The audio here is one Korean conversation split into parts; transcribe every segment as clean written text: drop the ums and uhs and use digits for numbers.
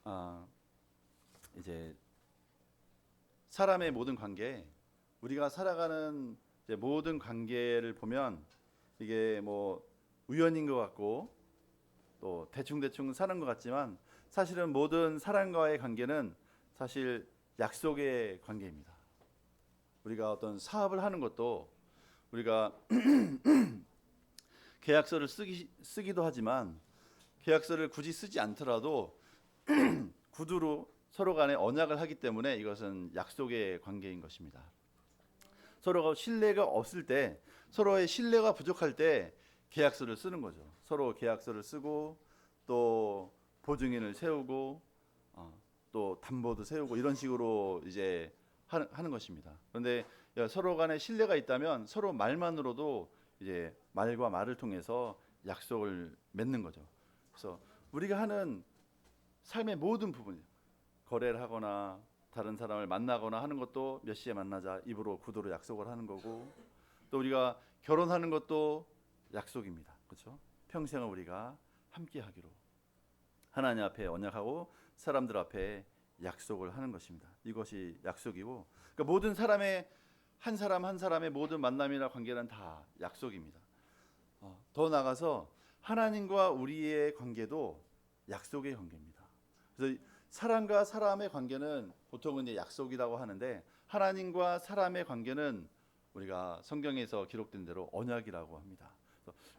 아, 이제 사람의 모든 관계, 우리가 살아가는 이제 모든 관계를 보면 이게 뭐 우연인 것 같고 또 대충대충 사는 것 같지만 사실은 모든 사람과의 관계는 사실 약속의 관계입니다. 우리가 어떤 사업을 하는 것도 우리가 계약서를 쓰기도 하지만 계약서를 굳이 쓰지 않더라도 구두로 서로 간에 언약을 하기 때문에 이것은 약속의 관계인 것입니다. 서로가 신뢰가 없을 때, 서로의 신뢰가 부족할 때 계약서를 쓰는 거죠. 서로 계약서를 쓰고 또 보증인을 세우고 또 담보도 세우고 이런 식으로 이제 하는 것입니다. 그런데 서로 간에 신뢰가 있다면 서로 말만으로도 이제 말과 말을 통해서 약속을 맺는 거죠. 그래서 우리가 하는 삶의 모든 부분, 거래를 하거나 다른 사람을 만나거나 하는 것도 몇 시에 만나자 입으로 구두로 약속을 하는 거고, 또 우리가 결혼하는 것도 약속입니다. 그렇죠? 평생을 우리가 함께 하기로 하나님 앞에 언약하고 사람들 앞에 약속을 하는 것입니다. 이것이 약속이고, 그러니까 모든 사람의 한 사람 한 사람의 모든 만남이나 관계는 다 약속입니다. 더 나아가서 하나님과 우리의 관계도 약속의 관계입니다. 그래서 사람과 사람의 관계는 보통은 이제 약속이라고 하는데 하나님과 사람의 관계는 우리가 성경에서 기록된 대로 언약이라고 합니다.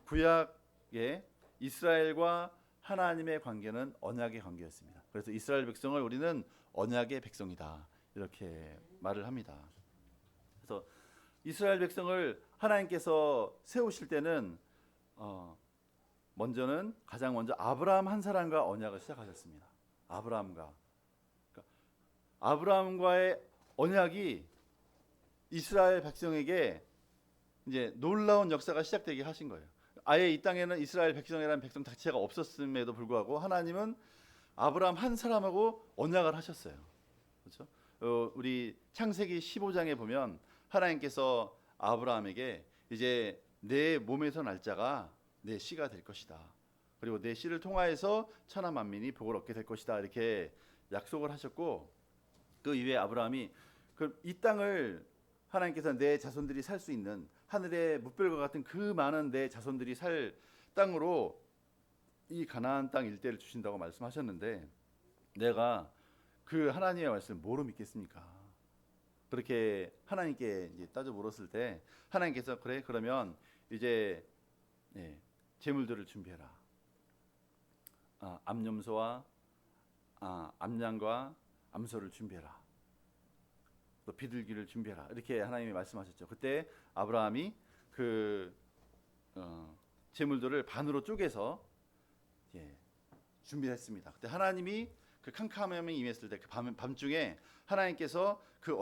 구약의 이스라엘과 하나님의 관계는 언약의 관계였습니다. 그래서 이스라엘 백성을 우리는 언약의 백성이다 이렇게 말을 합니다. 그래서 이스라엘 백성을 하나님께서 세우실 때는 가장 먼저 아브라함 한 사람과 언약을 시작하셨습니다. 아브라함과의 언약이 이스라엘 백성에게 이제 놀라운 역사가 시작되게 하신 거예요. 아예 이 땅에는 이스라엘 백성이라는 백성 자체가 없었음에도 불구하고 하나님은 아브라함 한 사람하고 언약을 하셨어요. 그렇죠? 우리 창세기 15장에 보면 하나님께서 아브라함에게 이제 내 몸에서 날 자가 내 씨가 될 것이다. 그리고 내 씨를 통하여서 천하 만민이 복을 얻게 될 것이다. 이렇게 약속을 하셨고, 그 이후에 아브라함이 이 땅을 하나님께서 내 자손들이 살 수 있는 하늘의 뭇별과 같은 그 많은 내 자손들이 살 땅으로 이 가나안 땅 일대를 주신다고 말씀하셨는데, 내가 그 하나님의 말씀을 뭐로 믿겠습니까? 그렇게 하나님께 이제 따져 물었을 때 하나님께서 그래 그러면 이제 제물들을 준비해라. 암염소와 암양과 암소를 준비해라. 또 비둘기를 준비해라. 이렇게 하나님이 말씀하셨죠. 그때 아브라함이 그 제물들을 반으로 쪼개서 준비했습니다. 그때 하나님이 그 캄캄함이 임했을 때 그 밤중에 하나님께서 그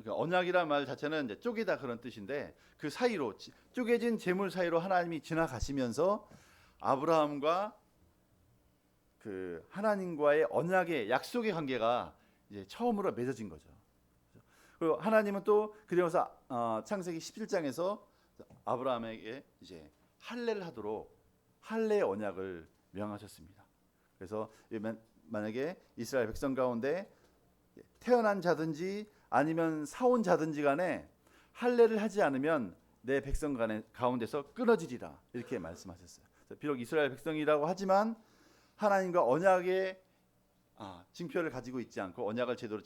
언약이란 말 자체는 이제 쪼개다 그런 뜻인데 그 사이로 쪼개진 제물 사이로 하나님이 지나가시면서 아브라함과 그 하나님과의 언약의 약속의 관계가 이제 처음으로 맺어진 거죠. 그리고 하나님은 또 그러면서 창세기 17장에서 아브라함에게 이제 할례를 하도록 할례의 언약을 명하셨습니다. 그래서 만약에 이스라엘 백성 가운데 태어난 자든지 아니면 사온 자든지 간에 할례를 하지 않으면 내 백성 가운데서 끊어지리라 이렇게 말씀하셨어요. 비록 이스라엘 백성이라고 하지만 하나님과 언약의 징표를 가지고 있지 않고 언약을 제대로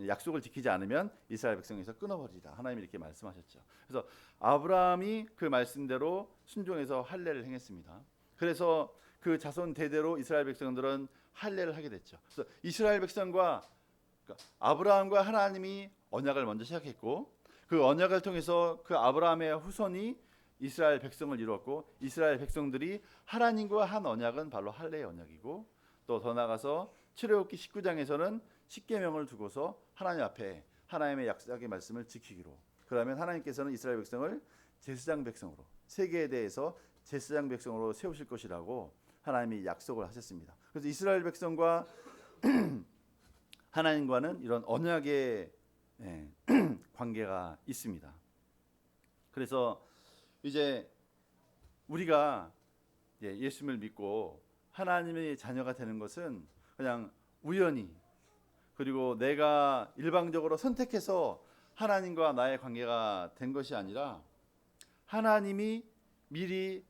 약속을 지키지 않으면 이스라엘 백성에서 끊어버리라 하나님이 이렇게 말씀하셨죠. 그래서 아브라함이 그 말씀대로 순종해서 할례를 행했습니다. 그래서 그 자손 대대로 이스라엘 백성들은 할례를 하게 됐죠. 그래서 이스라엘 백성과 아브라함과 하나님이 언약을 먼저 시작했고 그 언약을 통해서 그 아브라함의 후손이 이스라엘 백성을 이루었고 이스라엘 백성들이 하나님과 한 언약은 바로 할례의 언약이고 또 더 나아가서 출애굽기 19장에서는 십계명을 두고서 하나님 앞에 하나님의 약속의 말씀을 지키기로 그러면 하나님께서는 이스라엘 백성을 제사장 백성으로 세계에 대해서 제사장 백성으로 세우실 것이라고 하나님이 약속을 하셨습니다. 그래서 이스라엘 백성과 하나님과는 이런 언약의 관계가 있습니다. 그래서 이제 우리가 예수님을 믿고 하나님의 자녀가 되는 것은 그냥 우연히, 그리고 내가 일방적으로 선택해서 하나님과 나의 관계가 된 것이 아니라 하나님이 미리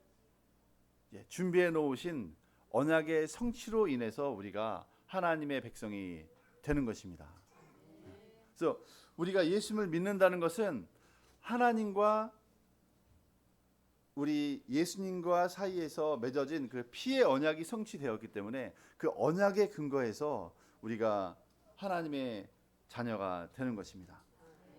준비해 놓으신 언약의 성취로 인해서 우리가 하나님의 백성이 되는 것입니다. 그래서 우리가 예수님을 믿는다는 것은 하나님과 우리 예수님과 사이에서 맺어진 그 피의 언약이 성취되었기 때문에 그 언약의 근거에서 우리가 하나님의 자녀가 되는 것입니다.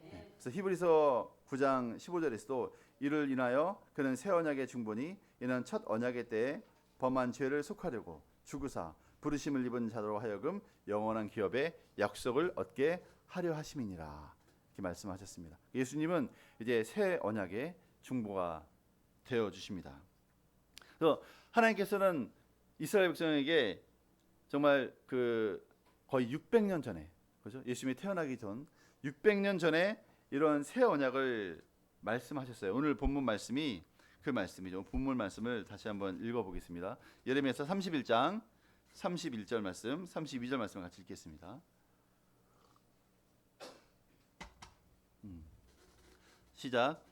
그래서 히브리서 9장 15절에서도 이를 인하여 그는 새 언약의 중보니 이는 첫 언약의 때에 범한 죄를 속하려고 죽으사 부르심을 입은 자로 하여금 영원한 기업의 약속을 얻게 하려 하심이니라, 이렇게 말씀하셨습니다. 예수님은 이제 새 언약의 중보가 되어 주십니다. 그래서 하나님께서는 이스라엘 백성에게 정말 거의 600년 전에, 그렇죠? 예수님이 태어나기 전 600년 전에 이런 새 언약을 말씀하셨어요. 오늘 본문 말씀이 그 말씀이죠. 본문 말씀을 다시 한번 읽어보겠습니다. 예레미야서 31장 31절 말씀, 32절 말씀을 같이 읽겠습니다. 시작.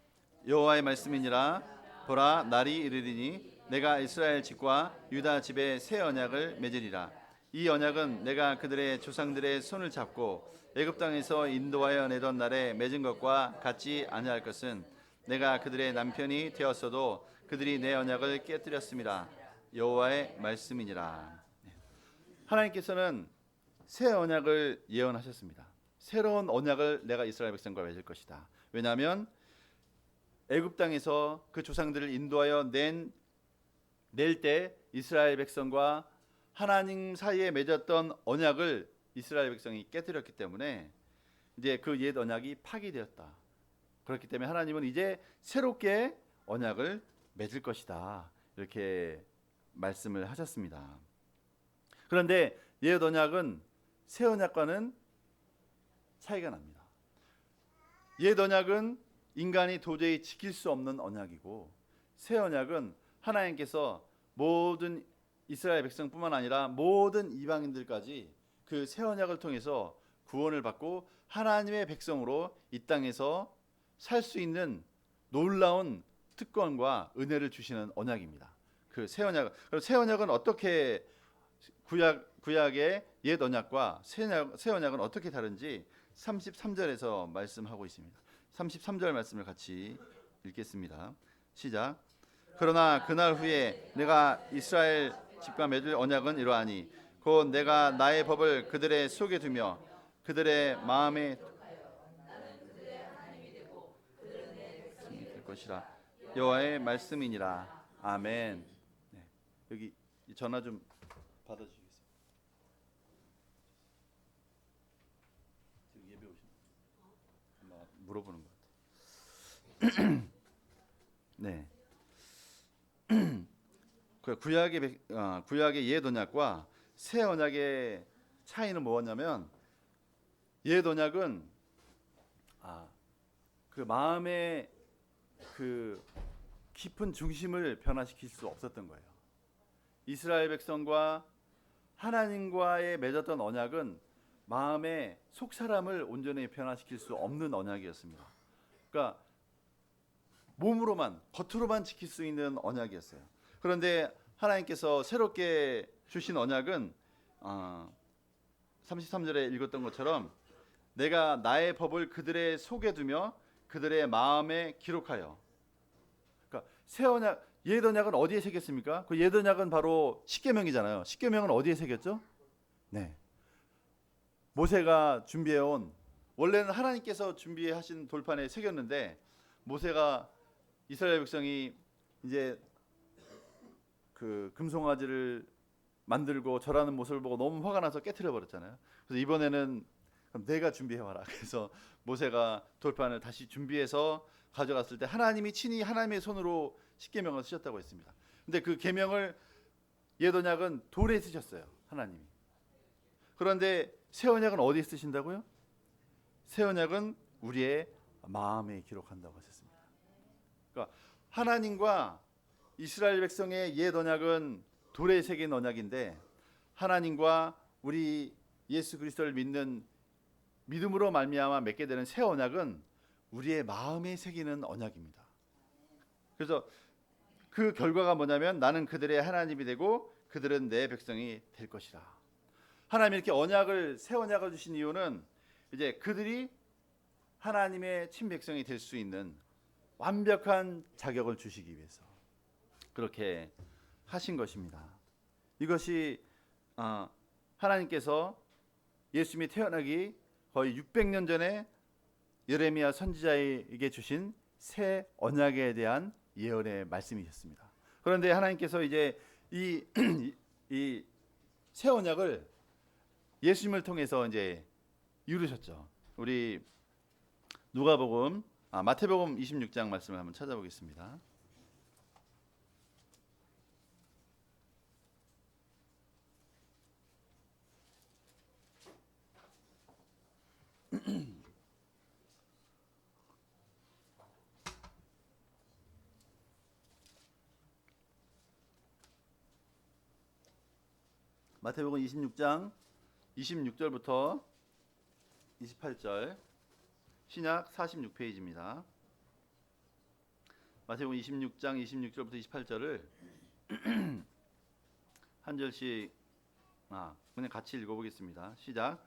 여호와의 말씀이니라. 보라, 날이 이르리니 내가 이스라엘 집과 유다 집에 새 언약을 맺으리라. 이 언약은 내가 그들의 조상들의 손을 잡고 애굽 땅에서 인도하여 내던 날에 맺은 것과 같지 아니할 것은 내가 그들의 남편이 되었어도 그들이 내 언약을 깨뜨렸습니다. 여호와의 말씀이니라. 하나님께서는 새 언약을 예언하셨습니다. 새로운 언약을 내가 이스라엘 백성과 맺을 것이다. 왜냐하면 애굽 땅에서 그 조상들을 인도하여 낼 때 이스라엘 백성과 하나님 사이에 맺었던 언약을 이스라엘 백성이 깨뜨렸기 때문에 이제 그 옛 언약이 파기되었다. 그렇기 때문에 하나님은 이제 새롭게 언약을 맺을 것이다, 이렇게 말씀을 하셨습니다. 그런데 옛 언약은 새 언약과는 차이가 납니다. 옛 언약은 인간이 도저히 지킬 수 없는 언약이고, 새 언약은 하나님께서 모든 이스라엘 백성뿐만 아니라 모든 이방인들까지 그 새 언약을 통해서 구원을 받고 하나님의 백성으로 이 땅에서 살 수 있는 놀라운 특권과 은혜를 주시는 언약입니다. 그 새 언약. 그럼 새 언약은 어떻게 구약의 옛 언약과 새 언약은 어떻게 다른지 33절에서 말씀하고 있습니다. 33절 말씀을 같이 읽겠습니다. 시작. 그러나 그날 후에 내가 이스라엘 집과 맺을 언약은 이러하니 곧 내가 나의 법을 그들의 속에 두며 그들의 마음에 될 것이라. 여호와의 말씀이니라. 아멘. 네. 여기 전화 좀 받아주시겠어요? 지금 예배 오신 아마 물어보는 것 같아요. 네. 그 구약의 옛 언약과 새 언약의 차이는 뭐였냐면, 옛 언약은 그 마음의 그 깊은 중심을 변화시킬 수 없었던 거예요. 이스라엘 백성과 하나님과의 맺었던 언약은 마음의 속 사람을 온전히 변화시킬 수 없는 언약이었습니다. 그러니까 몸으로만, 겉으로만 지킬 수 있는 언약이었어요. 그런데 하나님께서 새롭게 주신 언약은 33절에 읽었던 것처럼 내가 나의 법을 그들의 속에 두며 그들의 마음에 기록하여. 그러니까 새 언약, 옛 언약은 어디에 새겼습니까? 그 옛 언약은 바로 십계명이잖아요. 십계명은 어디에 새겼죠? 네. 모세가 준비해온, 원래는 하나님께서 준비하신 돌판에 새겼는데 모세가 이스라엘 백성이 이제 그 금송아지를 만들고 절하는 모습을 보고 너무 화가 나서 깨트려 버렸잖아요. 그래서 이번에는 그럼 내가 준비해 와라. 그래서 모세가 돌판을 다시 준비해서 가져갔을 때 하나님이 친히 하나님의 손으로 십계명을 쓰셨다고 했습니다. 근데 그 계명을 옛 언약은 돌에 쓰셨어요, 하나님이. 그런데 새 언약은 어디에 쓰신다고요? 새 언약은 우리의 마음에 기록한다고 하셨습니다. 그러니까 하나님과 이스라엘 백성의 옛 언약은 돌에 새긴 언약인데 하나님과 우리 예수 그리스도를 믿는 믿음으로 말미암아 맺게 되는 새 언약은 우리의 마음에 새기는 언약입니다. 그래서 그 결과가 뭐냐면 나는 그들의 하나님이 되고 그들은 내 백성이 될 것이라. 하나님이 이렇게 새 언약을 주신 이유는 이제 그들이 하나님의 친백성이 될 수 있는 완벽한 자격을 주시기 위해서 그렇게 하신 것입니다. 이것이 하나님께서 예수님이 태어나기 거의 600년 전에 예레미야 선지자에게 주신 새 언약에 대한 예언의 말씀이셨습니다. 그런데 하나님께서 이제 이 새 언약을 예수님을 통해서 이제 이루셨죠. 우리 마태복음 26장 말씀을 한번 찾아보겠습니다. 마태복음 26장 26절부터 28절 신약 46페이지입니다. 마태복음 26장 26절부터 28절을 한 절씩 그냥 같이 읽어보겠습니다. 시작.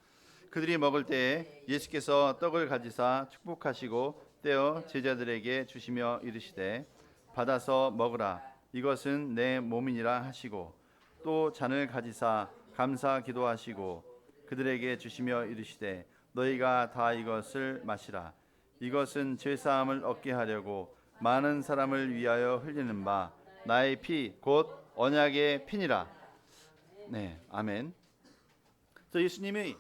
그들이 먹을 때에 예수께서 떡을 가지사 축복하시고 떼어 제자들에게 주시며 이르시되 받아서 먹으라 이것은 내 몸이니라 하시고 또 잔을 가지사 감사 기도하시고 그들에게 주시며 이르시되 너희가 다 이것을 마시라 이것은 죄사함을 얻게 하려고 많은 사람을 위하여 흘리는 바 나의 피 곧 언약의 피니라. 네, 아멘. 그래서 예수님이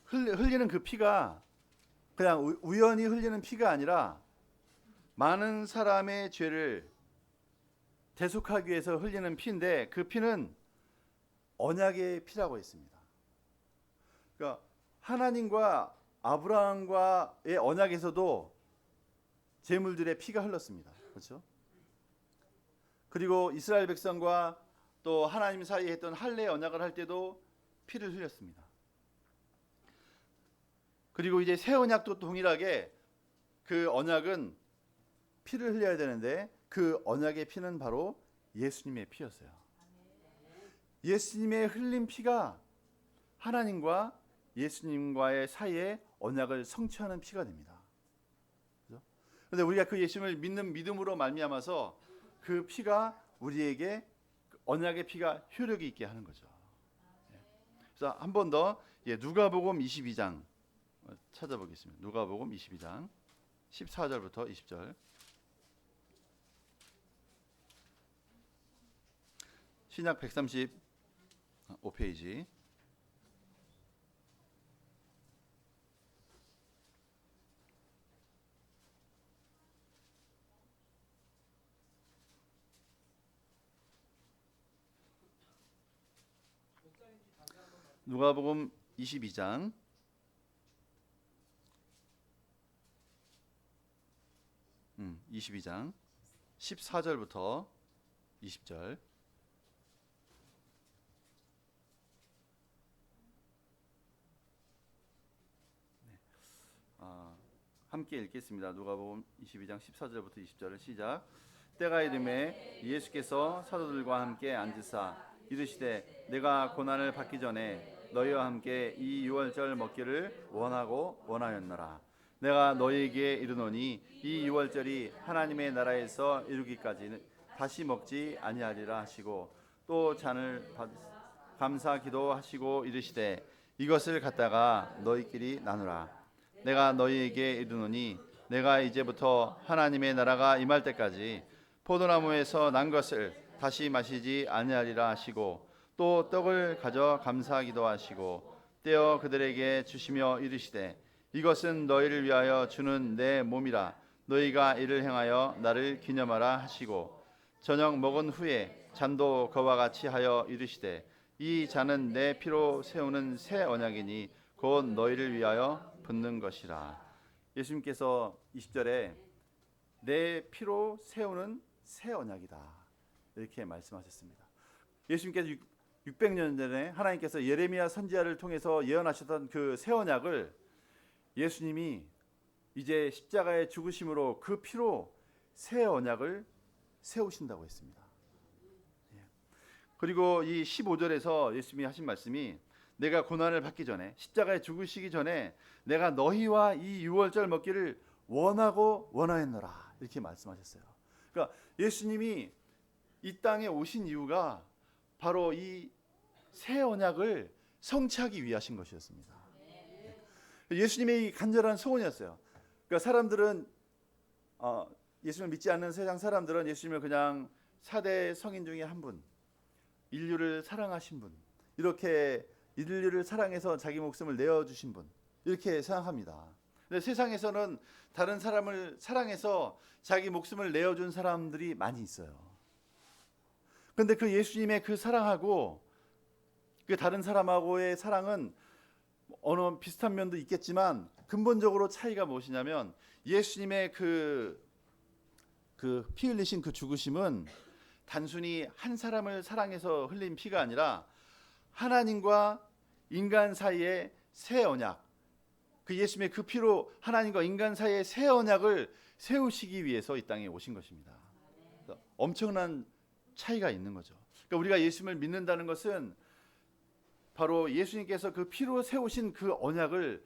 흘리는 그 피가 그냥 우연히 흘리는 피가 아니라 많은 사람의 죄를 대속하기 위해서 흘리는 피인데 그 피는 언약의 피라고 했습니다. 그러니까 하나님과 아브라함과의 언약에서도 제물들의 피가 흘렀습니다. 그렇죠? 그리고 이스라엘 백성과 또 하나님 사이에 했던 할례 언약을 할 때도 피를 흘렸습니다. 그리고 이제 새 언약도 동일하게 그 언약은 피를 흘려야 되는데 그 언약의 피는 바로 예수님의 피였어요. 예수님의 흘린 피가 하나님과 예수님과의 사이에 언약을 성취하는 피가 됩니다. 그런데 우리가 그 예수님을 믿는 믿음으로 말미암아서 그 피가 우리에게 언약의 피가 효력이 있게 하는 거죠. 그래서 한 번 더 누가복음 22장 찾아보겠습니다. 누가복음 22장 14절부터 20절 신약 135페이지 누가복음 22장 22장 14절부터 20절 함께 읽겠습니다. 누가복음 22장 14절부터 20절을 시작. 때가 이르매 예수께서 사도들과 함께 앉으사 이르시되 내가 고난을 받기 전에 너희와 함께 이 유월절 먹기를 원하였노라. 내가 너희에게 이르노니 이 유월절이 하나님의 나라에서 이루기까지는 다시 먹지 아니하리라 하시고 또 잔을 감사 기도하시고 이르시되 이것을 갖다가 너희끼리 나누라. 내가 너희에게 이르노니 내가 이제부터 하나님의 나라가 임할 때까지 포도나무에서 난 것을 다시 마시지 아니하리라 하시고 또 떡을 가져 감사 기도하시고 떼어 그들에게 주시며 이르시되 이것은 너희를 위하여 주는 내 몸이라 너희가 이를 행하여 나를 기념하라 하시고 저녁 먹은 후에 잔도 그와 같이 하여 이르시되 이 잔은 내 피로 세우는 새 언약이니 곧 너희를 위하여 붓는 것이라. 예수님께서 20절에 내 피로 세우는 새 언약이다 이렇게 말씀하셨습니다. 예수님께서 600년 전에 하나님께서 예레미야 선지자를 통해서 예언하셨던 그 새 언약을 예수님이 이제 십자가의 죽으심으로 그 피로 새 언약을 세우신다고 했습니다. 그리고 이 15절에서 예수님이 하신 말씀이 내가 고난을 받기 전에 십자가에 죽으시기 전에 내가 너희와 이 유월절 먹기를 원하고 원하였노라 이렇게 말씀하셨어요. 그러니까 예수님이 이 땅에 오신 이유가 바로 이 새 언약을 성취하기 위하신 것이었습니다. 예수님의 간절한 소원이었어요. 그러니까 사람들은 예수님을 믿지 않는 세상 사람들은 예수님을 그냥 4대 성인 중에 한 분, 인류를 사랑하신 분, 이렇게 인류를 사랑해서 자기 목숨을 내어주신 분 이렇게 생각합니다. 근데 세상에서는 다른 사람을 사랑해서 자기 목숨을 내어준 사람들이 많이 있어요. 근데 그 예수님의 그 사랑하고 그 다른 사람하고의 사랑은 어느 비슷한 면도 있겠지만 근본적으로 차이가 무엇이냐면 예수님의 그 피 흘리신 그 죽으심은 단순히 한 사람을 사랑해서 흘린 피가 아니라 하나님과 인간 사이의 새 언약, 그 예수님의 그 피로 하나님과 인간 사이의 새 언약을 세우시기 위해서 이 땅에 오신 것입니다. 엄청난 차이가 있는 거죠. 그러니까 우리가 예수님을 믿는다는 것은 바로 예수님께서 그 피로 세우신 그 언약을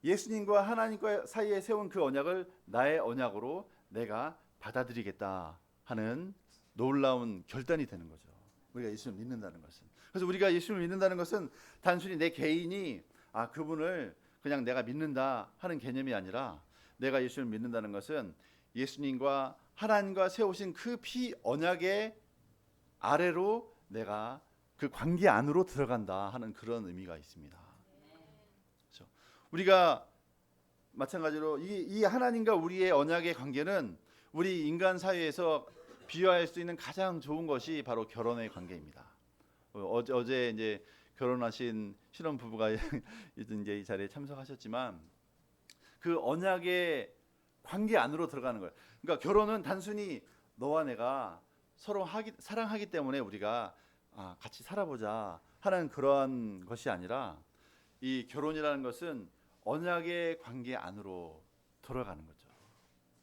예수님과 하나님과 사이에 세운 그 언약을 나의 언약으로 내가 받아들이겠다 하는 놀라운 결단이 되는 거죠. 우리가 예수님을 믿는다는 것은. 그래서 우리가 예수님을 믿는다는 것은 단순히 내 개인이 그분을 그냥 내가 믿는다 하는 개념이 아니라 내가 예수님을 믿는다는 것은 예수님과 하나님과 세우신 그 피 언약의 아래로 내가 그 관계 안으로 들어간다 하는 그런 의미가 있습니다. 그렇죠? 우리가 마찬가지로 이 하나님과 우리의 언약의 관계는 우리 인간 사회에서 비유할 수 있는 가장 좋은 것이 바로 결혼의 관계입니다. 어제 이제 결혼하신 신혼 부부가 이제 이 자리에 참석하셨지만 그 언약의 관계 안으로 들어가는 거예요. 그러니까 결혼은 단순히 너와 내가 서로 사랑하기 때문에 우리가 같이 살아보자 하는 그러한 것이 아니라 이 결혼이라는 것은 언약의 관계 안으로 들어가는 거죠.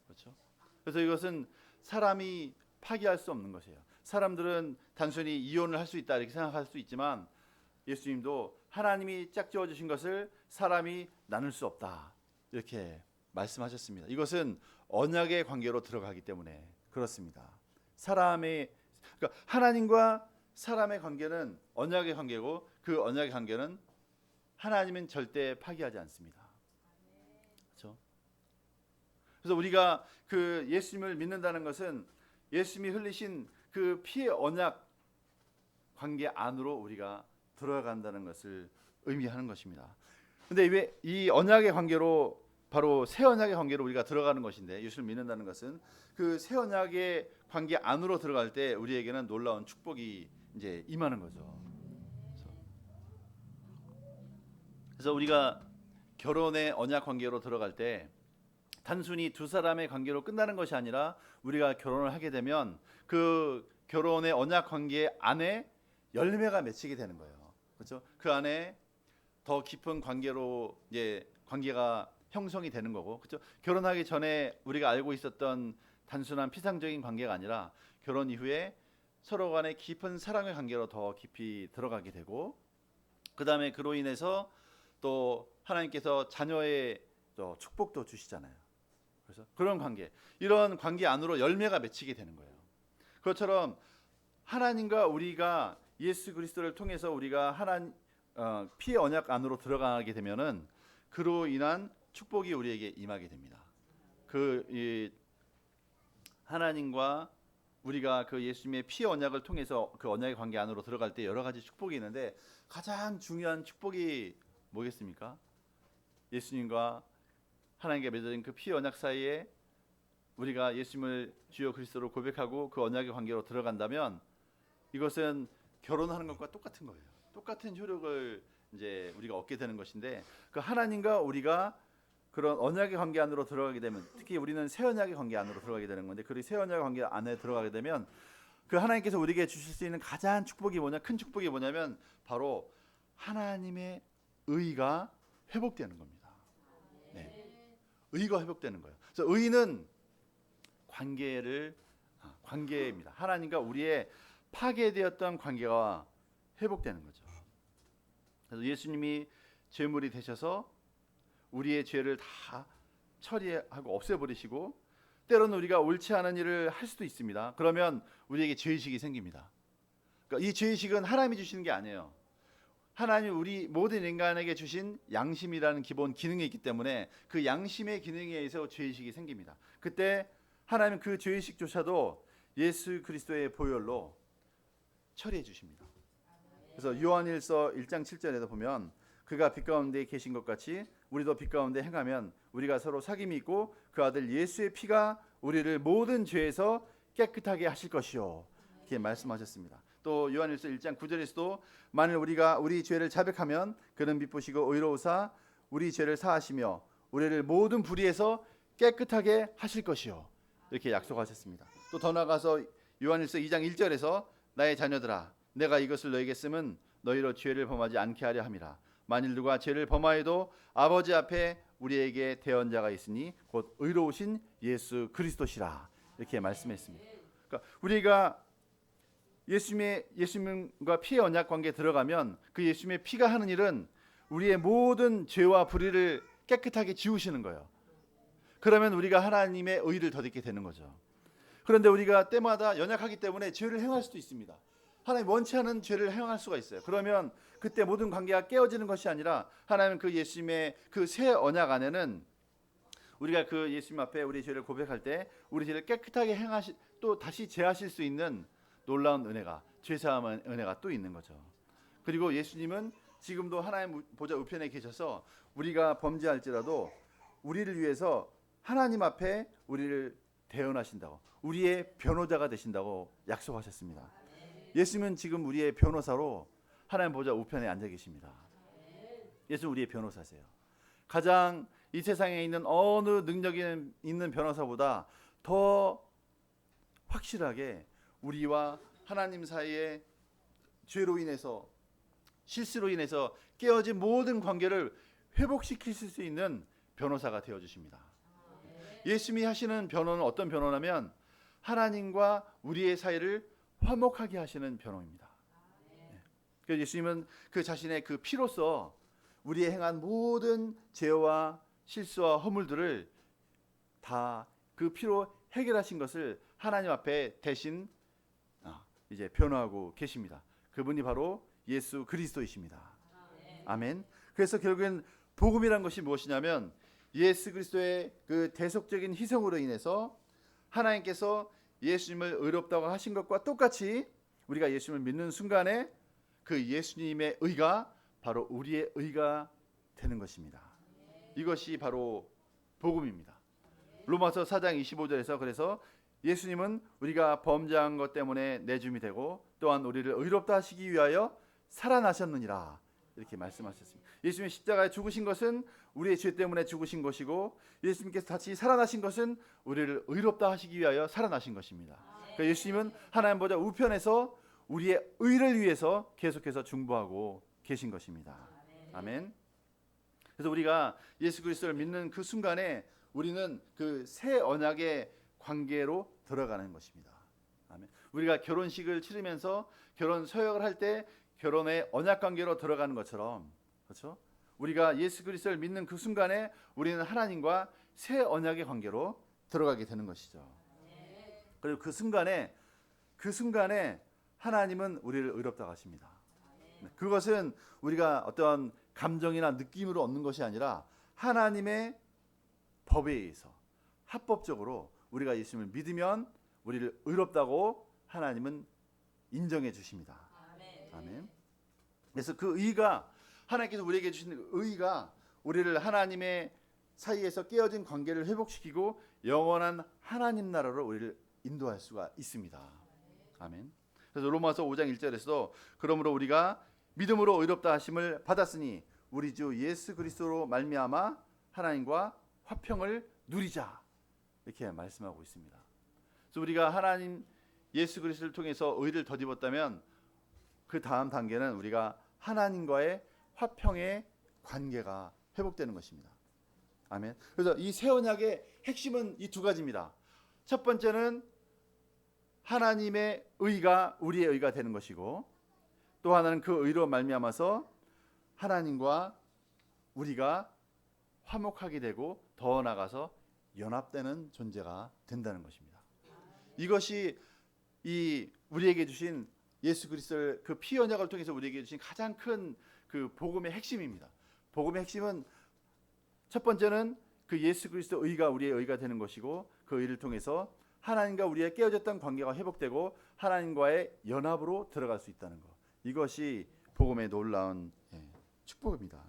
그렇죠? 그래서 이것은 사람이 파기할 수 없는 것이에요. 사람들은 단순히 이혼을 할 수 있다 이렇게 생각할 수 있지만 예수님도 하나님이 짝지어 주신 것을 사람이 나눌 수 없다 이렇게 말씀하셨습니다. 이것은 언약의 관계로 들어가기 때문에 그렇습니다. 그러니까 하나님과 사람의 관계는 언약의 관계고 그 언약의 관계는 하나님은 절대 파기하지 않습니다. 그렇죠? 그래서 우리가 그 예수님을 믿는다는 것은 예수님이 흘리신 그 피의 언약 관계 안으로 우리가 들어간다는 것을 의미하는 것입니다. 근데 왜 이 언약의 관계로 바로 새 언약의 관계로 우리가 들어가는 것인데 예수를 믿는다는 것은 그 새 언약의 관계 안으로 들어갈 때 우리에게는 놀라운 축복이 이제 임하는 거죠. 그래서 우리가 결혼의 언약 관계로 들어갈 때 단순히 두 사람의 관계로 끝나는 것이 아니라 우리가 결혼을 하게 되면 그 결혼의 언약 관계 안에 열매가 맺히게 되는 거예요. 그렇죠? 그 안에 더 깊은 관계로 이제 관계가 형성이 되는 거고, 그렇죠? 결혼하기 전에 우리가 알고 있었던 단순한 피상적인 관계가 아니라 결혼 이후에 서로 간의 깊은 사랑의 관계로 더 깊이 들어가게 되고, 그 다음에 그로 인해서 또 하나님께서 자녀의 또 축복도 주시잖아요. 그래서 그런 관계, 이런 관계 안으로 열매가 맺히게 되는 거예요. 그것처럼 하나님과 우리가 예수 그리스도를 통해서 우리가 피의 언약 안으로 들어가게 되면은 그로 인한 축복이 우리에게 임하게 됩니다. 하나님과 우리가 그 예수님의 피의 언약을 통해서 그 언약의 관계 안으로 들어갈 때 여러 가지 축복이 있는데 가장 중요한 축복이 뭐겠습니까? 예수님과 하나님께 맺어진 그 피의 언약 사이에 우리가 예수님을 주여 그리스도로 고백하고 그 언약의 관계로 들어간다면 이것은 결혼하는 것과 똑같은 거예요. 똑같은 효력을 이제 우리가 얻게 되는 것인데, 그 하나님과 우리가 그런 언약의 관계 안으로 들어가게 되면, 특히 우리는 새 언약의 관계 안으로 들어가게 되는 건데, 그 새 언약의 관계 안에 들어가게 되면 그 하나님께서 우리에게 주실 수 있는 가장 축복이 뭐냐? 큰 축복이 뭐냐면 바로 하나님의 의가 회복되는 겁니다. 네. 의가 회복되는 거예요. 그래서 의는 관계입니다. 하나님과 우리의 파괴되었던 관계가 회복되는 거죠. 그래서 예수님이 제물이 되셔서 우리의 죄를 다 처리하고 없애버리시고, 때로는 우리가 옳지 않은 일을 할 수도 있습니다. 그러면 우리에게 죄의식이 생깁니다. 그러니까 이 죄의식은 하나님이 주시는 게 아니에요. 하나님이 우리 모든 인간에게 주신 양심이라는 기본 기능이 있기 때문에 그 양심의 기능에 의해서 죄의식이 생깁니다. 그때 하나님은 그 죄의식조차도 예수 그리스도의 보혈로 처리해 주십니다. 그래서 요한일서 1장 7절에도 보면 그가 빛 가운데 계신 것 같이 우리도 빛 가운데 행하면 우리가 서로 사귐이 있고 그 아들 예수의 피가 우리를 모든 죄에서 깨끗하게 하실 것이요, 이렇게 말씀하셨습니다. 또 요한일서 1장 9절에서도 만일 우리가 우리 죄를 자백하면 그는 미쁘시고 의로우사 우리 죄를 사하시며 우리를 모든 불의에서 깨끗하게 하실 것이요, 이렇게 약속하셨습니다. 또 더 나아가서 요한일서 2장 1절에서 나의 자녀들아 내가 이것을 너에게 쓰면 너희로 죄를 범하지 않게 하려 함이라. 만일 누가 죄를 범하여도 아버지 앞에 우리에게 대언자가 있으니 곧 의로우신 예수 그리스도시라, 이렇게 말씀했습니다. 그러니까 우리가 예수님과 피의 언약 관계에 들어가면 그 예수님의 피가 하는 일은 우리의 모든 죄와 불의를 깨끗하게 지우시는 거예요. 그러면 우리가 하나님의 의를 덧입게 되는 거죠. 그런데 우리가 때마다 연약하기 때문에 죄를 행할 수도 있습니다. 하나님 원치 않은 죄를 행할 수가 있어요. 그러면 그때 모든 관계가 깨어지는 것이 아니라 하나님은 그 예수님의 그 새 언약 안에는 우리가 그 예수님 앞에 우리 죄를 고백할 때 우리 죄를 깨끗하게 또 다시 제하실 수 있는 놀라운 은혜가, 죄사함의 은혜가 또 있는 거죠. 그리고 예수님은 지금도 하나님 보좌 우편에 계셔서 우리가 범죄할지라도 우리를 위해서 하나님 앞에 우리를 대언하신다고, 우리의 변호자가 되신다고 약속하셨습니다. 예수님은 지금 우리의 변호사로 하나님 보좌 우편에 앉아 계십니다. 예수는 우리의 변호사세요. 가장 이 세상에 있는 어느 능력이 있는 변호사보다 더 확실하게 우리와 하나님 사이에 죄로 인해서, 실수로 인해서 깨어진 모든 관계를 회복시킬 수 있는 변호사가 되어주십니다. 예수님이 하시는 변호는 어떤 변호냐면 하나님과 우리의 사이를 화목하게 하시는 변호입니다. 그래서 예수님은 그 자신의 그 피로써 우리의 행한 모든 죄와 실수와 허물들을 다 그 피로 해결하신 것을 하나님 앞에 대신 이제 변호하고 계십니다. 그분이 바로 예수 그리스도이십니다. 아멘. 그래서 결국엔 복음이란 것이 무엇이냐면 예수 그리스도의 그 대속적인 희생으로 인해서 하나님께서 예수님을 의롭다고 하신 것과 똑같이 우리가 예수님을 믿는 순간에 그 예수님의 의가 바로 우리의 의가 되는 것입니다. 이것이 바로 복음입니다. 로마서 4장 25절에서 그래서 예수님은 우리가 범죄한 것 때문에 내줌이 되고 또한 우리를 의롭다 하시기 위하여 살아나셨느니라, 이렇게 말씀하셨습니다. 예수님이 십자가에 죽으신 것은 우리의 죄 때문에 죽으신 것이고 예수님께서 다시 살아나신 것은 우리를 의롭다 하시기 위하여 살아나신 것입니다. 그러니까 예수님은 하나님 보좌 우편에서 우리의 의를 위해서 계속해서 중보하고 계신 것입니다. 아멘. 그래서 우리가 예수 그리스도를 믿는 그 순간에 우리는 그 새 언약의 관계로 들어가는 것입니다. 아멘. 우리가 결혼식을 치르면서 결혼 서약을 할 때 결혼의 언약 관계로 들어가는 것처럼, 그렇죠? 우리가 예수 그리스도를 믿는 그 순간에 우리는 하나님과 새 언약의 관계로 들어가게 되는 것이죠. 그리고 그 순간에 하나님은 우리를 의롭다고 하십니다. 그것은 우리가 어떤 감정이나 느낌으로 얻는 것이 아니라 하나님의 법에 의해서 합법적으로 우리가 예수님을 믿으면 우리를 의롭다고 하나님은 인정해 주십니다. 아멘. 그래서 그 의가, 하나님께서 우리에게 주신 의가 우리를 하나님의 사이에서 깨어진 관계를 회복시키고 영원한 하나님 나라로 우리를 인도할 수가 있습니다. 아멘. 그래서 로마서 5장 1절에서 그러므로 우리가 믿음으로 의롭다 하심을 받았으니 우리 주 예수 그리스도로 말미암아 하나님과 화평을 누리자, 이렇게 말씀하고 있습니다. 그래서 우리가 하나님 예수 그리스도를 통해서 의를 덧입었다면 그 다음 단계는 우리가 하나님과의 화평의 관계가 회복되는 것입니다. 아멘. 그래서 이 새 언약의 핵심은 이 두 가지입니다. 첫 번째는 하나님의 의가 우리의 의가 되는 것이고, 또 하나는 그 의로 말미암아서 하나님과 우리가 화목하게 되고 더 나아가서 연합되는 존재가 된다는 것입니다. 이것이 이 우리에게 주신 예수 그리스도의 그 피 언약을 통해서 우리에게 주신 가장 큰 그 복음의 핵심입니다. 복음의 핵심은 첫 번째는 그 예수 그리스도 의가 우리의 의가 되는 것이고, 그 의를 통해서 하나님과 우리의 깨어졌던 관계가 회복되고 하나님과의 연합으로 들어갈 수 있다는 것. 이것이 복음의 놀라운 축복입니다.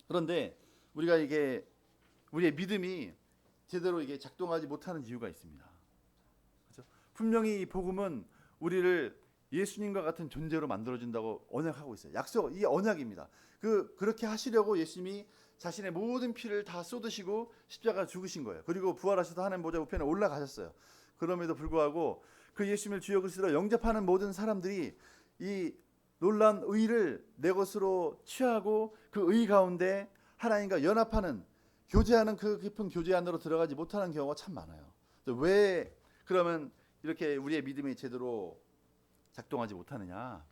그런데 우리가 이게 우리의 믿음이 제대로 이게 작동하지 못하는 이유가 있습니다. 그렇죠? 분명히 이 복음은 우리를 예수님과 같은 존재로 만들어준다고 언약하고 있어요. 약속, 이 언약입니다. 그렇게 하시려고 예수님이 자신의 모든 피를 다 쏟으시고 십자가 죽으신 거예요. 그리고 부활하셔서 하나님 보좌 우편에 올라가셨어요. 그럼에도 불구하고 그 예수님을 주여 그리스도로 영접하는 모든 사람들이 이 놀라운 의를 내 것으로 취하고 그 의 가운데 하나님과 연합하는, 교제하는 그 깊은 교제 안으로 들어가지 못하는 경우가 참 많아요. 왜 그러면 이렇게 우리의 믿음이 제대로 작동하지 못하느냐?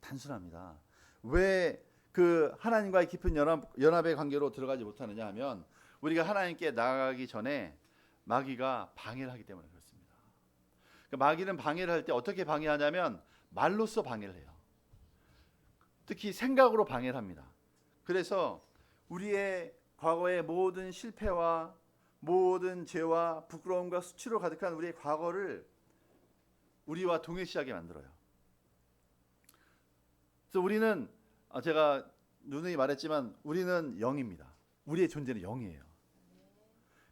단순합니다. 왜 그 하나님과의 깊은 연합의 관계로 들어가지 못하느냐 하면, 우리가 하나님께 나아가기 전에 마귀가 방해를 하기 때문에 그렇습니다. 마귀는 방해를 할 때 어떻게 방해하냐면 말로써 방해를 해요. 특히 생각으로 방해를 합니다. 그래서 우리의 과거의 모든 실패와 모든 죄와 부끄러움과 수치로 가득한 우리의 과거를 우리와 동일시하게 만들어요. 그래서 우리는, 제가 누누이 말했지만 우리는 영입니다. 우리의 존재는 영이에요.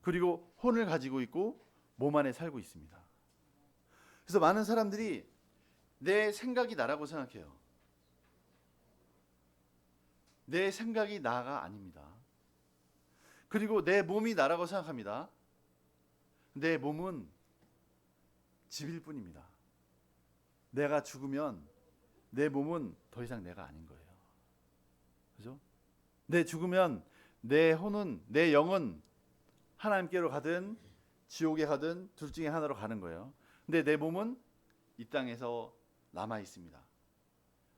그리고 혼을 가지고 있고 몸 안에 살고 있습니다. 그래서 많은 사람들이 내 생각이 나라고 생각해요. 내 생각이 나가 아닙니다. 그리고 내 몸이 나라고 생각합니다. 내 몸은 집일 뿐입니다. 내가 죽으면 내 몸은 더 이상 내가 아닌 거예요. 그죠? 내 죽으면 내 혼은, 내 영은 하나님께로 가든 지옥에 가든 둘 중에 하나로 가는 거예요. 근데 내 몸은 이 땅에서 남아 있습니다.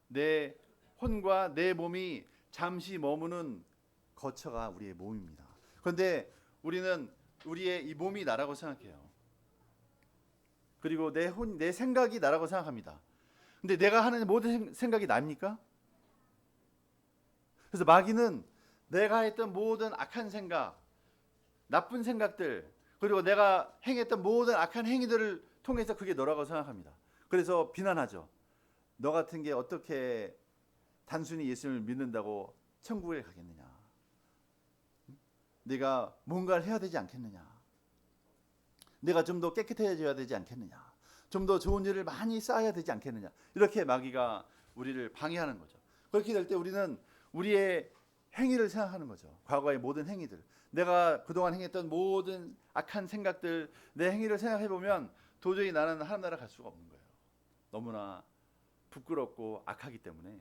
내 혼과 내 몸이 잠시 머무는 거처가 우리의 몸입니다. 그런데 우리는 우리의 이 몸이 나라고 생각해요. 그리고 내 생각이 나라고 생각합니다. 근데 내가 하는 모든 생각이 납니까? 그래서 마귀는 내가 했던 모든 악한 생각, 나쁜 생각들, 그리고 내가 행했던 모든 악한 행위들을 통해서 그게 너라고 생각합니다. 그래서 비난하죠. 너 같은 게 어떻게 단순히 예수님을 믿는다고 천국에 가겠느냐? 네가 뭔가를 해야 되지 않겠느냐? 내가 좀 더 깨끗해져야 되지 않겠느냐? 좀 더 좋은 일을 많이 쌓아야 되지 않겠느냐? 이렇게 마귀가 우리를 방해하는 거죠. 그렇게 될 때 우리는 우리의 행위를 생각하는 거죠. 과거의 모든 행위들, 내가 그동안 행했던 모든 악한 생각들, 내 행위를 생각해 보면 도저히 나는 하나님 나라 갈 수가 없는 거예요. 너무나 부끄럽고 악하기 때문에.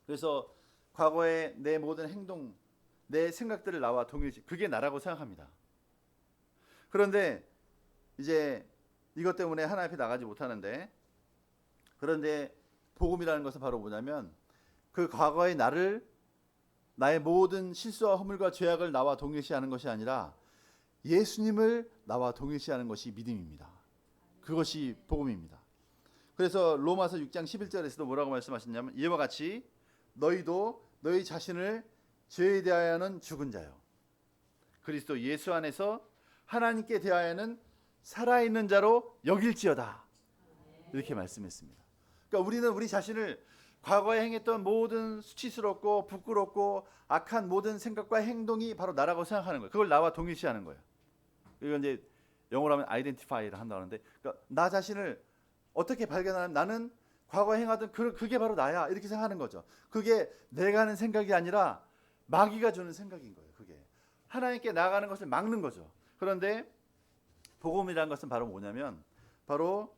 그래서 과거의 내 모든 행동, 내 생각들을 나와 동일시, 그게 나라고 생각합니다. 그런데 이제 이것 때문에 하나님 앞에 나가지 못하는데, 그런데 복음이라는 것은 바로 뭐냐면 그 과거의 나의 모든 실수와 허물과 죄악을 나와 동일시하는 것이 아니라 예수님을 나와 동일시하는 것이 믿음입니다. 그것이 복음입니다. 그래서 로마서 6장 11절에서도 뭐라고 말씀하셨냐면, 이와 같이 너희도 너희 자신을 죄에 대하여는 죽은 자요, 그리스도 예수 안에서 하나님께 대하여는 살아있는 자로 여길지어다, 이렇게 말씀했습니다. 그러니까 우리는 우리 자신을 과거에 행했던 모든 수치스럽고 부끄럽고 악한 모든 생각과 행동이 바로 나라고 생각하는 거예요. 그걸 나와 동일시하는 거예요. 이건 이제 영어로 하면 아이덴티파이를 한다는데, 그러니까 나 자신을 어떻게 발견하면 나는 과거에 행하던 그게 바로 나야, 이렇게 생각하는 거죠. 그게 내가 하는 생각이 아니라 마귀가 주는 생각인 거예요. 그게 하나님께 나아가는 것을 막는 거죠. 그런데 복음이라는 것은 바로 뭐냐면 바로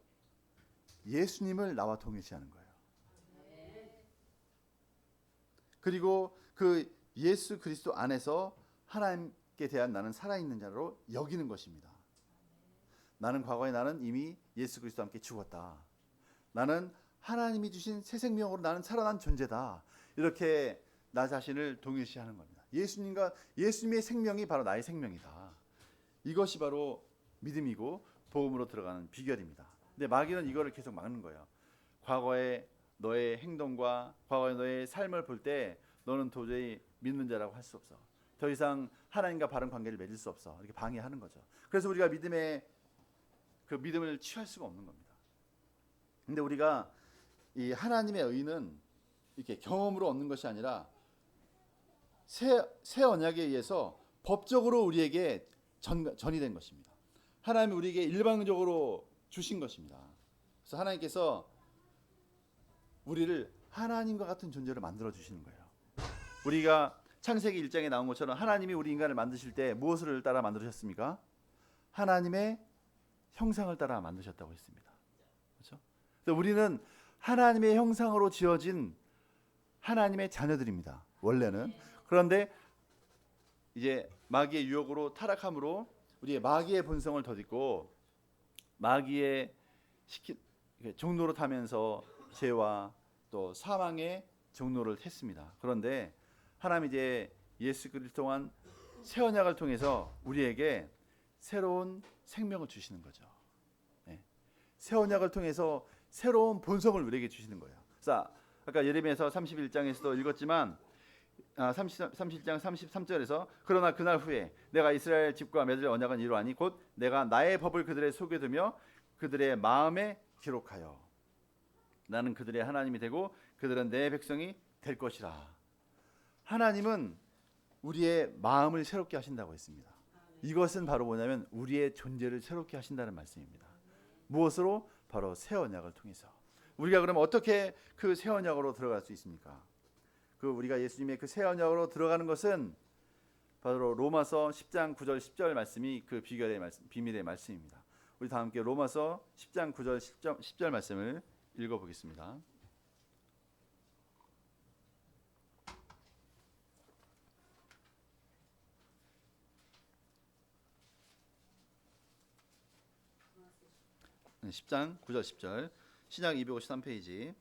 예수님을 나와 동일시하는 거예요. 그리고 그 예수 그리스도 안에서 하나님께 대한 나는 살아있는 자로 여기는 것입니다. 나는 과거에 나는 이미 예수 그리스도와 함께 죽었다. 나는 하나님이 주신 새 생명으로 나는 살아난 존재다. 이렇게 나 자신을 동일시하는 겁니다. 예수님의 생명이 바로 나의 생명이다. 이것이 바로 믿음이고 복음으로 들어가는 비결입니다. 근데 마귀는 이거를 계속 막는 거예요. 과거의 너의 행동과 과거의 너의 삶을 볼 때 너는 도저히 믿는 자라고 할 수 없어. 더 이상 하나님과 바른 관계를 맺을 수 없어. 이렇게 방해하는 거죠. 그래서 우리가 그 믿음을 취할 수가 없는 겁니다. 근데 우리가 이 하나님의 의는 이렇게 경험으로 얻는 것이 아니라 새 언약에 의해서 법적으로 우리에게 전이 된 것입니다. 하나님이 우리에게 일방적으로 주신 것입니다. 그래서 하나님께서 우리를 하나님과 같은 존재로 만들어 주시는 거예요. 우리가 창세기 1장에 나온 것처럼 하나님이 우리 인간을 만드실 때 무엇을 따라 만드셨습니까? 하나님의 형상을 따라 만드셨다고 했습니다. 그렇죠? 그래서 우리는 하나님의 형상으로 지어진 하나님의 자녀들입니다. 원래는. 그런데 이제 마귀의 유혹으로 타락함으로 우리의 마귀의 본성을 덧입고 마귀의 종로로 타면서 죄와 또 사망의 종로를 했습니다. 그런데 하나님 이제 예수 그리스도 통한 새 언약을 통해서 우리에게 새로운 생명을 주시는 거죠. 네. 새 언약을 통해서 새로운 본성을 우리에게 주시는 거예요. 그래서 아까 예레미야서 31장에서도 읽었지만 31장 33절에서 그러나 그날 후에 내가 이스라엘 집과 맺을 언약은 이러하니 곧 내가 나의 법을 그들의 속에 두며 그들의 마음에 기록하여 나는 그들의 하나님이 되고 그들은 내 백성이 될 것이라. 하나님은 우리의 마음을 새롭게 하신다고 했습니다. 이것은 바로 뭐냐면 우리의 존재를 새롭게 하신다는 말씀입니다. 무엇으로? 바로 새 언약을 통해서. 우리가 그러면 어떻게 그 새 언약으로 들어갈 수 있습니까? 우리가 예수님의 그 새 언약으로 들어가는 것은 바로 로마서 10장 9절 10절 말씀이 그 비밀의 말씀입니다. 우리 다 함께 로마서 10장 9절 10절 말씀을 읽어보겠습니다. 네, 10장 9절 10절 신약 253페이지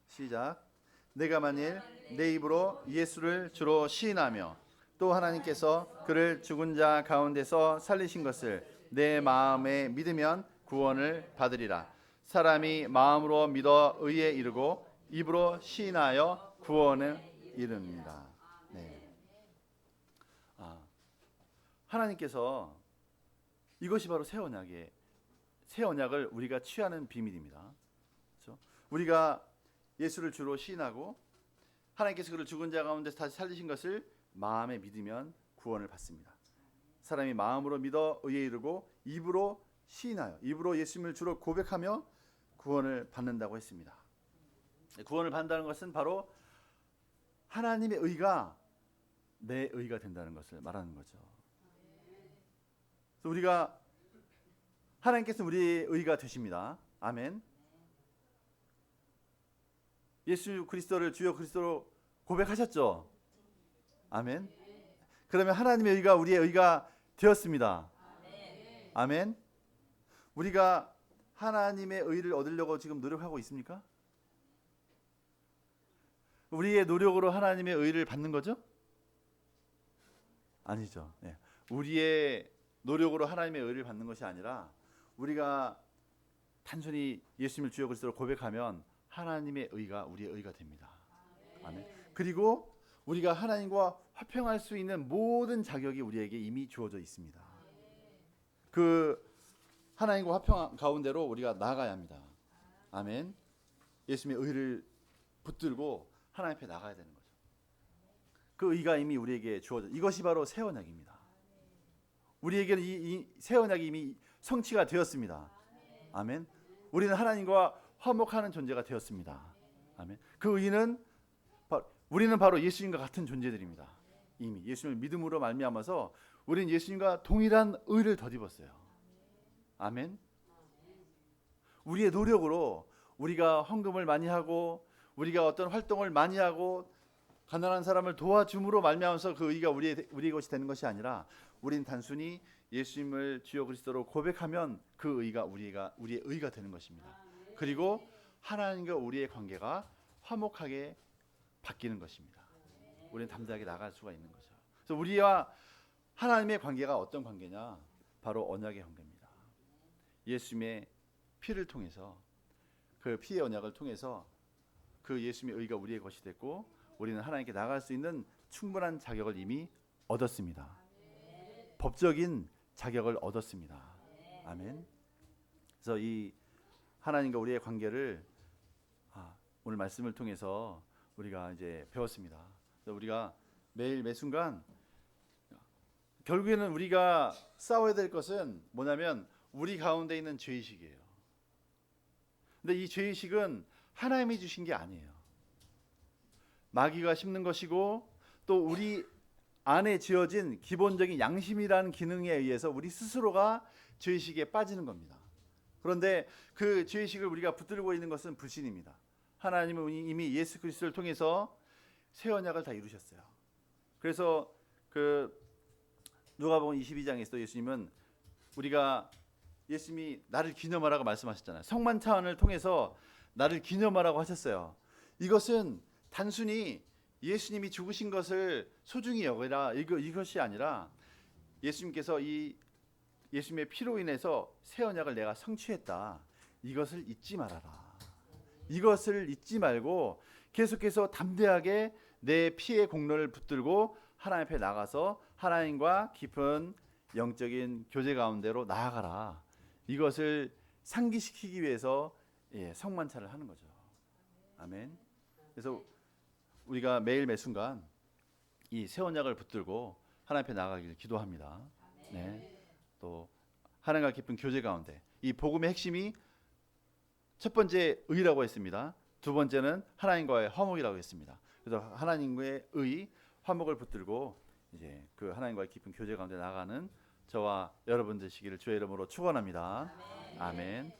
시작. 내가 만일 내 입으로 예수를 주로 시인하며 또 하나님께서 그를 죽은 자 가운데서 살리신 것을 내 마음에 믿으면 구원을 받으리라. 사람이 마음으로 믿어 의에 이르고 입으로 시인하여 구원을 이룹니다. 네. 하나님께서 이것이 바로 새 언약을 우리가 취하는 비밀입니다. 그렇죠? 우리가 예수를 주로 시인하고 하나님께서 그를 죽은 자 가운데서 다시 살리신 것을 마음에 믿으면 구원을 받습니다. 사람이 마음으로 믿어 의에 이르고 입으로 시인하여 입으로 예수님을 주로 고백하며 구원을 받는다고 했습니다. 구원을 받는다는 것은 바로 하나님의 의가 내 의가 된다는 것을 말하는 거죠. 그래서 우리가 하나님께서 우리의 의가 되십니다. 아멘. 예수 그리스도를 주여 그리스도로 고백하셨죠. 아멘. 그러면 하나님의 의가 우리의 의가 되었습니다. 아멘. 우리가 하나님의 의를 얻으려고 지금 노력하고 있습니까? 우리의 노력으로 하나님의 의를 받는 거죠? 아니죠. 네. 우리의 노력으로 하나님의 의를 받는 것이 아니라 우리가 단순히 예수님을 주여 그리스도로 고백하면 하나님의 의가 우리의 의가 됩니다. 아멘. 그리고 우리가 하나님과 화평할 수 있는 모든 자격이 우리에게 이미 주어져 있습니다. 그 하나님과 화평 가운데로 우리가 나아가야 합니다. 아멘. 예수님의 의를 붙들고 하나님 앞에 나가야 되는 거죠. 그 의가 이미 우리에게 주어져. 이것이 바로 새 언약입니다. 우리에게는 이 새 언약이 이미 성취가 되었습니다. 아멘. 우리는 하나님과 화목하는 존재가 되었습니다. 아멘. 그 의는 우리는 바로 예수님과 같은 존재들입니다. 이미 예수님을 믿음으로 말미암아서 우린 예수님과 동일한 의를 덧입었어요. 아멘. 우리의 노력으로 우리가 헌금을 많이 하고 우리가 어떤 활동을 많이 하고 가난한 사람을 도와줌으로 말미암아서 그 의가 우리의 것이 되는 것이 아니라 우린 단순히 예수님을 주여 그리스도로 고백하면 그 의가 우리의 의가 되는 것입니다. 그리고 하나님과 우리의 관계가 화목하게 바뀌는 것입니다. 우리는 담대하게 나갈 수가 있는 거죠. 그래서 우리와 하나님의 관계가 어떤 관계냐? 바로 언약의 관계입니다. 예수님의 피를 통해서 그 피의 언약을 통해서 그 예수님의 의가 우리의 것이 됐고 우리는 하나님께 나갈 수 있는 충분한 자격을 이미 얻었습니다. 법적인 자격을 얻었습니다. 아멘. 그래서 이 하나님과 우리의 관계를 오늘 말씀을 통해서 우리가 이제 배웠습니다. 그래서 우리가 매일 매 순간 결국에는 우리가 싸워야 될 것은 뭐냐면 우리 가운데 있는 죄의식이에요. 근데 이 죄의식은 하나님이 주신 게 아니에요. 마귀가 심는 것이고 또 우리 안에 지어진 기본적인 양심이라는 기능에 의해서 우리 스스로가 죄의식에 빠지는 겁니다. 그런데 그 죄의식을 우리가 붙들고 있는 것은 불신입니다. 하나님은 이미 예수 그리스도를 통해서 새 언약을 다 이루셨어요. 그래서 그 누가복음 22장에서 예수님은 우리가 예수님이 나를 기념하라고 말씀하셨잖아요. 성만찬을 통해서 나를 기념하라고 하셨어요. 이것은 단순히 예수님이 죽으신 것을 소중히 여기라 이것이 아니라 예수님께서 이 예수님의 피로 인해서 새 언약을 내가 성취했다. 이것을 잊지 말아라. 이것을 잊지 말고 계속해서 담대하게 내 피의 공로를 붙들고 하나님 앞에 나가서 하나님과 깊은 영적인 교제 가운데로 나아가라. 이것을 상기시키기 위해서 성만찬을 하는 거죠. 아멘. 그래서 우리가 매일 매 순간 이 새 언약을 붙들고 하나님 앞에 나가길 기도합니다. 네. 또 하나님과 깊은 교제 가운데 이 복음의 핵심이 첫 번째 의라고 했습니다. 두 번째는 하나님과의 화목이라고 했습니다. 그래서 하나님과의 의, 화목을 붙들고 이제 그 하나님과의 깊은 교제 가운데 나가는 저와 여러분 되시기를 주의 이름으로 축원합니다. 아멘.